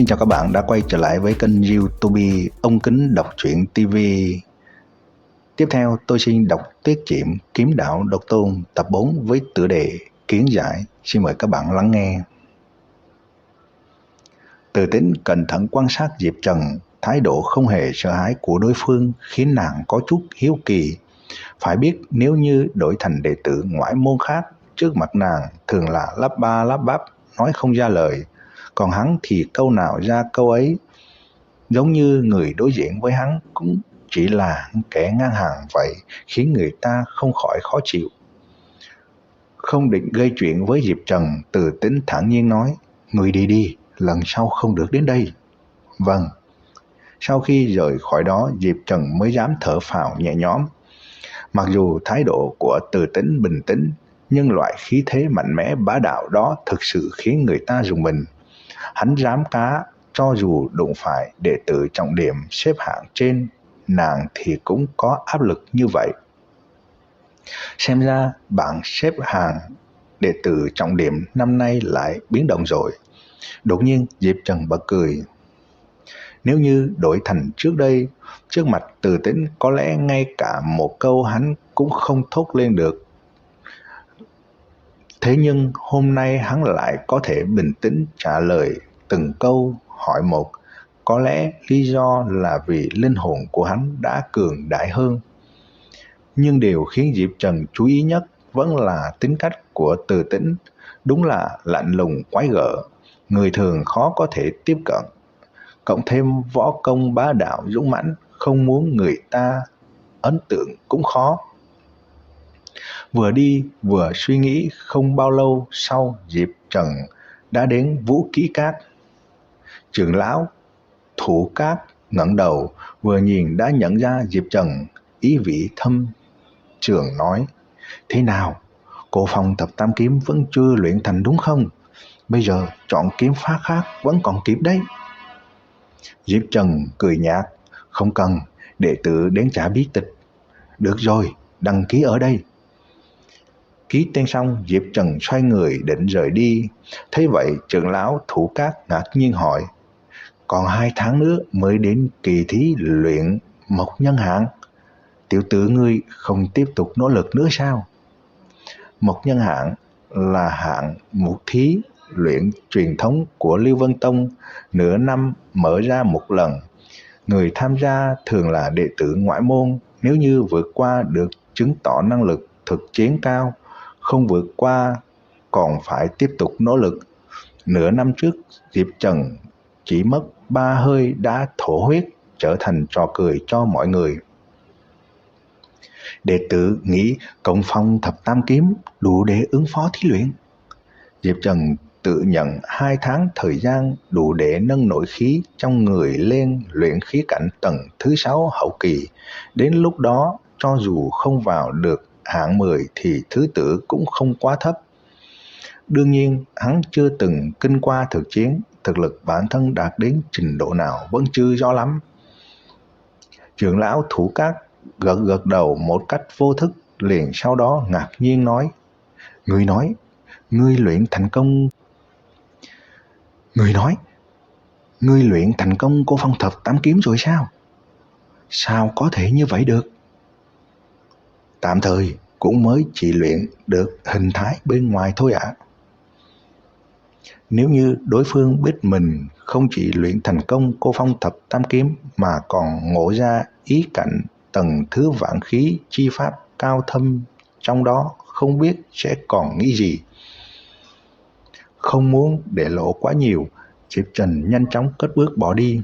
Xin chào các bạn đã quay trở lại với kênh YouTube Ông Kính Đọc Truyện TV. Tiếp theo tôi xin đọc Tuyết Chiệm Kiếm Đạo Độc Tôn tập 4 với tựa đề Kiến Giải. Xin mời các bạn lắng nghe. Từ Tính cẩn thận quan sát Diệp Trần, thái độ không hề sợ hãi của đối phương khiến nàng có chút hiếu kỳ. Phải biết nếu như đổi thành đệ tử ngoại môn khác, trước mặt nàng thường là lắp ba lắp bắp, nói không ra lời. Còn hắn thì câu nào ra câu ấy, giống như người đối diện với hắn cũng chỉ là kẻ ngang hàng vậy, khiến người ta không khỏi khó chịu. Không định gây chuyện với Diệp Trần, Từ Tính thản nhiên nói: "Người đi đi, lần sau không được đến đây." "Vâng." Sau khi rời khỏi đó, Diệp Trần mới dám thở phào nhẹ nhõm. Mặc dù thái độ của Từ Tính bình tĩnh, nhưng loại khí thế mạnh mẽ bá đạo đó thực sự khiến người ta rùng mình. Hắn dám cá, cho dù đụng phải đệ tử trọng điểm xếp hạng trên nàng thì cũng có áp lực như vậy. Xem ra bảng xếp hạng đệ tử trọng điểm năm nay lại biến động rồi. Đột nhiên Diệp Trần bật cười. Nếu như đổi thành trước đây, trước mặt Từ Tính có lẽ ngay cả một câu hắn cũng không thốt lên được. Thế nhưng hôm nay hắn lại có thể bình tĩnh trả lời từng câu hỏi một. Có lẽ lý do là vì linh hồn của hắn đã cường đại hơn. Nhưng điều khiến Diệp Trần chú ý nhất vẫn là tính cách của Từ Tính. Đúng là lạnh lùng quái gở, người thường khó có thể tiếp cận. Cộng thêm võ công bá đạo dũng mãnh, không muốn người ta ấn tượng cũng khó. Vừa đi vừa suy nghĩ, không bao lâu sau Diệp Trần đã đến Vũ Ký Các. Trưởng lão Thủ Các ngẩng đầu vừa nhìn đã nhận ra Diệp Trần, ý vị thâm trường nói: "Thế nào, cô Phong Thập Tam Kiếm vẫn chưa luyện thành đúng không? Bây giờ chọn kiếm pháp khác vẫn còn kịp đấy." Diệp Trần cười nhạt: "Không cần, đệ tử đến trả bí tịch." "Được rồi, đăng ký ở đây." Ký tên xong, Diệp Trần xoay người định rời đi. Thấy vậy, trưởng lão Thủ Các ngạc nhiên hỏi: "Còn 2 tháng nữa mới đến kỳ thí luyện mộc nhân hạng, tiểu tử ngươi không tiếp tục nỗ lực nữa sao?" Mộc nhân hạng là hạng mục thí luyện truyền thống của Lưu Vân Tông, nửa năm mở ra một lần. Người tham gia thường là đệ tử ngoại môn, nếu như vượt qua được chứng tỏ năng lực thực chiến cao, không vượt qua còn phải tiếp tục nỗ lực. Nửa năm trước, Diệp Trần chỉ mất 3 hơi đã thổ huyết, trở thành trò cười cho mọi người. Đệ tử nghĩ Cộng Phong Thập Tam Kiếm đủ để ứng phó thí luyện. Diệp Trần tự nhận 2 tháng thời gian đủ để nâng nội khí trong người lên luyện khí cảnh tầng thứ 6 hậu kỳ. Đến lúc đó, cho dù không vào được hạng 10 thì thứ tự cũng không quá thấp. Đương nhiên, hắn chưa từng kinh qua thực chiến, thực lực bản thân đạt đến trình độ nào vẫn chưa rõ lắm. Trưởng lão Thủ Các gật đầu một cách vô thức, liền sau đó ngạc nhiên nói: Ngươi nói, ngươi luyện thành công cô Phong Thập Tám Kiếm rồi sao? Sao có thể như vậy được? Tạm thời cũng mới chỉ luyện được hình thái bên ngoài thôi ạ. Nếu như đối phương biết mình không chỉ luyện thành công cô Phong Thập Tam Kiếm mà còn ngộ ra ý cảnh tầng thứ vạn khí chi pháp cao thâm trong đó, không biết sẽ còn nghĩ gì. Không muốn để lộ quá nhiều, Diệp Trần nhanh chóng cất bước bỏ đi.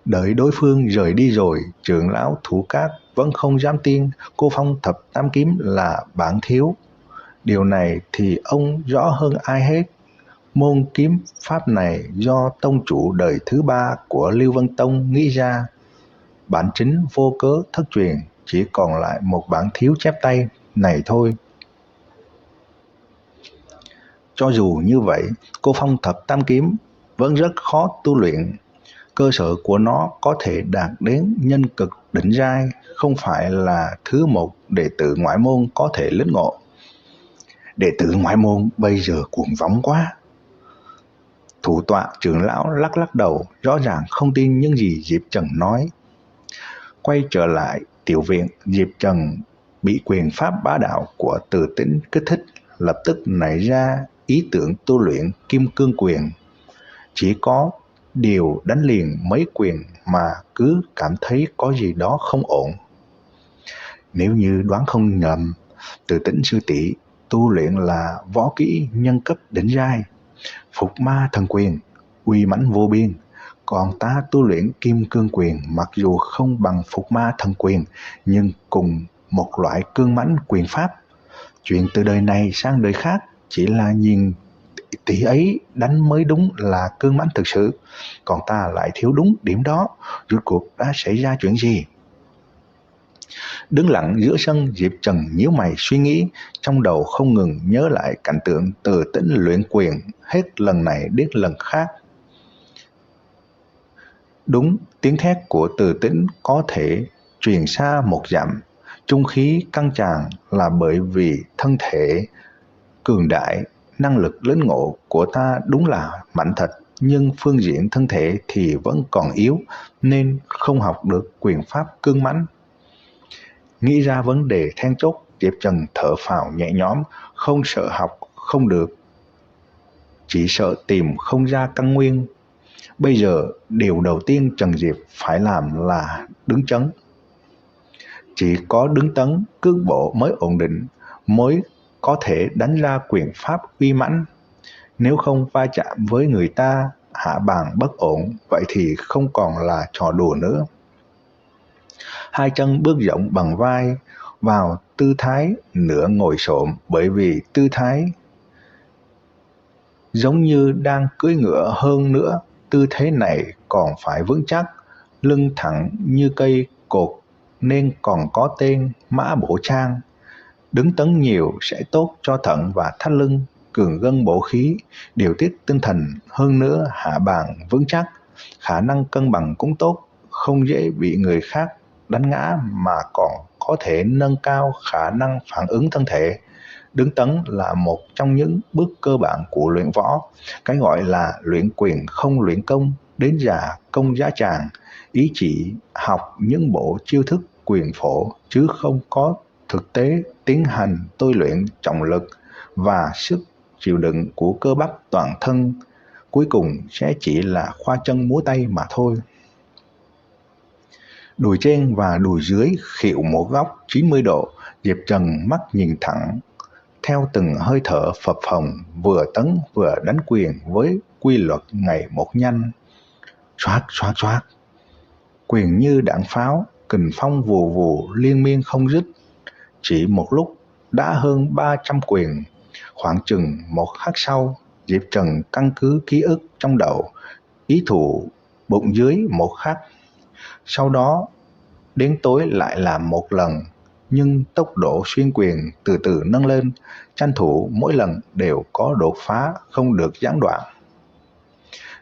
Đợi đối phương rời đi rồi, trưởng lão Thủ Các vẫn không dám tin cô Phong Thập Tam Kiếm là bản thiếu. Điều này thì ông rõ hơn ai hết. Môn kiếm pháp này do tông chủ đời thứ 3 của Lưu Vân Tông nghĩ ra. Bản chính vô cớ thất truyền, chỉ còn lại một bản thiếu chép tay này thôi. Cho dù như vậy, cô Phong Thập Tam Kiếm vẫn rất khó tu luyện. Cơ sở của nó có thể đạt đến nhân cực đỉnh giai, không phải là thứ một đệ tử ngoại môn có thể lĩnh ngộ. Đệ tử ngoại môn bây giờ cuồng vọng quá. Thủ tọa trưởng lão lắc lắc đầu, rõ ràng không tin những gì Diệp Trần nói. Quay trở lại tiểu viện, Diệp Trần bị quyền pháp bá đạo của Từ Tĩnh kích thích, lập tức nảy ra ý tưởng tu luyện kim cương quyền. Chỉ có điều đánh liền mấy quyền mà cứ cảm thấy có gì đó không ổn. Nếu như đoán không nhầm, Từ Tĩnh sư tỷ tu luyện là võ kỹ nhân cấp đỉnh giai, Phục Ma Thần Quyền, uy mãnh vô biên. Còn ta tu luyện kim cương quyền, mặc dù không bằng Phục Ma Thần Quyền, nhưng cùng một loại cương mãnh quyền pháp. Chuyện từ đời này sang đời khác chỉ là nhìn tỷ ấy đánh mới đúng là cương mãnh thực sự, còn ta lại thiếu đúng điểm đó. Rốt cuộc đã xảy ra chuyện gì? Đứng lặng giữa sân, Diệp Trần nhíu mày suy nghĩ, trong đầu không ngừng nhớ lại cảnh tượng Từ Tĩnh luyện quyền, hết lần này đến lần khác. Đúng, tiếng thét của Từ Tĩnh có thể truyền xa một dặm, trung khí căng tràn là bởi vì thân thể cường đại, năng lực lĩnh ngộ của ta đúng là mạnh thật, nhưng phương diện thân thể thì vẫn còn yếu, nên không học được quyền pháp cương mãnh. Nghĩ ra vấn đề then chốt, Diệp Trần thở phào nhẹ nhõm, không sợ học không được, chỉ sợ tìm không ra căn nguyên. Bây giờ điều đầu tiên Trần Diệp phải làm là đứng chấn. Chỉ có đứng tấn cước bộ mới ổn định, mới có thể đánh ra quyền pháp uy mãnh. Nếu không va chạm với người ta, hạ bàn bất ổn, vậy thì không còn là trò đùa nữa. Hai chân bước rộng bằng vai vào tư thái nửa ngồi xổm, bởi vì tư thái giống như đang cưỡi ngựa, hơn nữa tư thế này còn phải vững chắc, lưng thẳng như cây cột nên còn có tên Mã Bổ Trang. Đứng tấn nhiều sẽ tốt cho thận và thắt lưng, cường gân bổ khí, điều tiết tinh thần, hơn nữa hạ bàn vững chắc, khả năng cân bằng cũng tốt, không dễ bị người khác đánh ngã mà còn có thể nâng cao khả năng phản ứng thân thể. Đứng tấn là một trong những bước cơ bản của luyện võ, cái gọi là luyện quyền không luyện công, đến già công giá tràng, ý chỉ học những bộ chiêu thức quyền phổ chứ không có thực tế tiến hành tôi luyện trọng lực và sức chịu đựng của cơ bắp toàn thân, cuối cùng sẽ chỉ là khoa chân múa tay mà thôi. Đùi trên và đùi dưới khuỵu một góc 90 độ, Diệp Trần mắt nhìn thẳng, theo từng hơi thở phập phồng, vừa tấn vừa đánh quyền với quy luật ngày một nhanh. Xoát xoát xoát, quyền như đạn pháo, kình phong vù vù liên miên không dứt. Chỉ một lúc đã hơn 300 quyền. Khoảng chừng một khắc sau, Diệp Trần căn cứ ký ức trong đầu, ý thủ bụng dưới một khắc. Sau đó đến tối lại làm một lần, nhưng tốc độ xuyên quyền từ từ nâng lên, tranh thủ mỗi lần đều có đột phá, không được gián đoạn.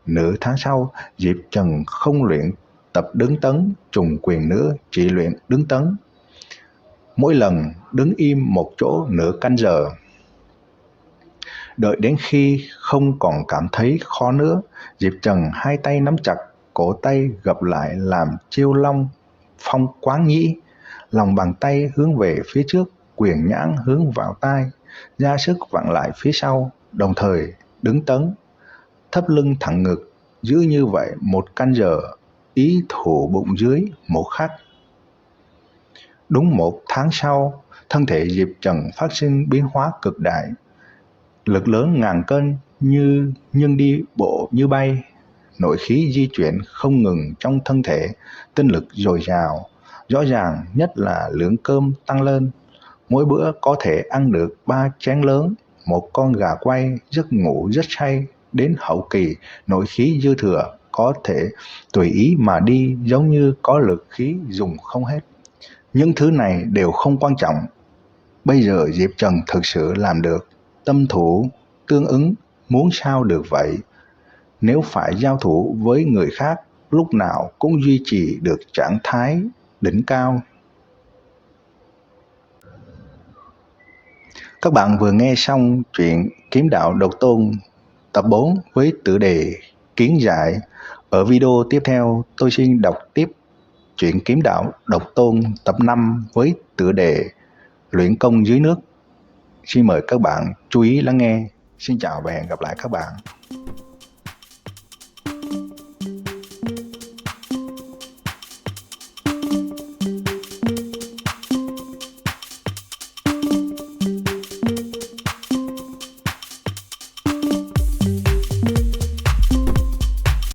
Nửa tháng sau, Diệp Trần không luyện tập đứng tấn trùng quyền nữa, chỉ luyện đứng tấn. Mỗi lần đứng im một chỗ nửa canh giờ. Đợi đến khi không còn cảm thấy khó nữa, Diệp Trần hai tay nắm chặt, cổ tay gập lại làm chiêu long phong quán nhĩ, lòng bàn tay hướng về phía trước, quyền nhãn hướng vào tai, ra sức vặn lại phía sau, đồng thời đứng tấn, thấp lưng thẳng ngực, giữ như vậy một canh giờ, ý thủ bụng dưới một khắc. Đúng một tháng sau, thân thể Diệp Trần phát sinh biến hóa cực đại, lực lớn ngàn cân nhưng đi bộ như bay, nội khí di chuyển không ngừng trong thân thể, tinh lực dồi dào, rõ ràng nhất là lượng cơm tăng lên, mỗi bữa có thể ăn được 3 chén lớn, một con gà quay, giấc ngủ rất say, đến hậu kỳ nội khí dư thừa, có thể tùy ý mà đi, giống như có lực khí dùng không hết. Những thứ này đều không quan trọng. Bây giờ Diệp Trần thực sự làm được, tâm thủ tương ứng, muốn sao được vậy. Nếu phải giao thủ với người khác, lúc nào cũng duy trì được trạng thái đỉnh cao. Các bạn vừa nghe xong truyện Kiếm Đạo Độc Tôn tập 4 với tựa đề Kiến Giải. Ở video tiếp theo, tôi xin đọc tiếp truyện Kiếm Đạo Độc Tôn tập 5 với tựa đề Luyện Công Dưới Nước. Xin mời các bạn chú ý lắng nghe. Xin chào và hẹn gặp lại các bạn.